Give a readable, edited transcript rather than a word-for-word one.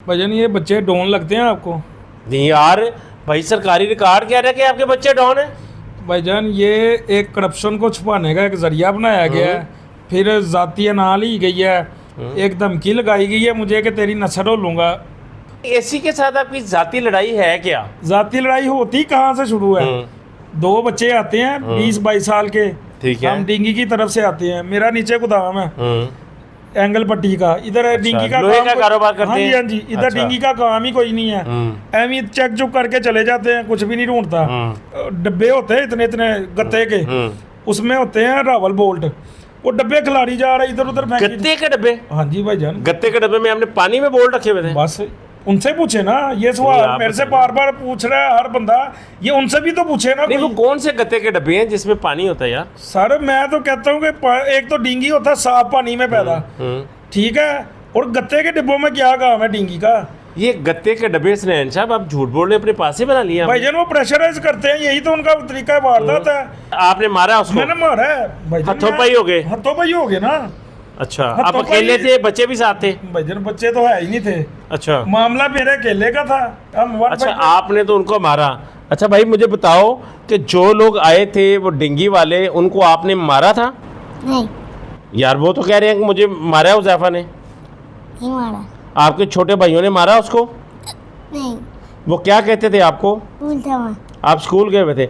भजन ये बच्चे डॉन लगते हैं आपको? नहीं यार, भाई सरकारी रिकॉर्ड कह रहा है कि आपके बच्चे डॉन है। भाईजान ये एक करप्शन को छुपाने का एक जरिया बनाया गया है, फिर जातीय ना ली गई है, एक धमकी लगाई गई है मुझे कि तेरी नस्ल लूंगा। एसी के साथ आपकी जाती लड़ाई है क्या? जाती लड़ाई होती कहाँ से शुरू है? दो बच्चे आते हैं 20-22 साल के, ठीक है। हम डिंगी की तरफ से आते हैं, मेरा नीचे गोदाम है एंगल पट्टी का, इधर डिंगी का लोहे का काम कारोबार करते हाँ जी हैं? हाँ जी, इधर अच्छा। डिंगी का काम ही कोई नहीं है, एवं चेक चुक करके चले जाते हैं, कुछ भी नहीं ढूंढता। डब्बे होते हैं इतने इतने गत्ते के, उसमें होते हैं रावल बोल्ट, वो डब्बे खिलाड़ी जा रहे इधर उधर फेंकी। गत्ते के डब्बे? हाँ जी भाईजान, गत्ते के डब्बे में आपने पानी में बोल रखे हुए थे? बस उनसे पूछे ना, ये नहीं, सवाल आप मेरे से बताइए। बार बार पूछ रहा है हर बंदा, ये उनसे भी तो पूछे ना नहीं, वो कोई। कौन से गत्ते के डब्बे हैं जिसमें पानी होता है यार? सर मैं तो कहता हूँ कि एक तो डिंगी होता है साफ पानी में पैदा, ठीक है, और गत्ते के डिब्बों में क्या काम है डिंगी का? ये गत्ते के डब्बे स्नैन साहब आप झूठ बोल रहे हैं, अपने पास ही बना लिया आपने। भाईजान वो प्रेशराइज करते हैं, यही तो उनका तरीका है, वारदात है। आपने मारा उसको? मैंने मारा है भाईजान, हथोपाई हो गए? हथोपाई हो गए ना। अच्छा, आप हथोपाई- अकेले थे, बच्चे भी साथ थे? भाईजान बच्चे तो है ही नहीं थे, अच्छा मामला मेरे अकेले का था। हम अच्छा, आपने तो उनको मारा। अच्छा भाई मुझे बताओ कि जो लोग आए थे वो डिंगी वाले, उनको आपने मारा था? नहीं, यार वो तो कह रहे हैं कि मुझे मारा है हुज़ैफा ने। नहीं मारा। आपके छोटे भाइयों ने मारा उसको? नहीं, वो क्या कहते थे आपको? भूल था वहाँ। आप स्कूल गए हुए थे?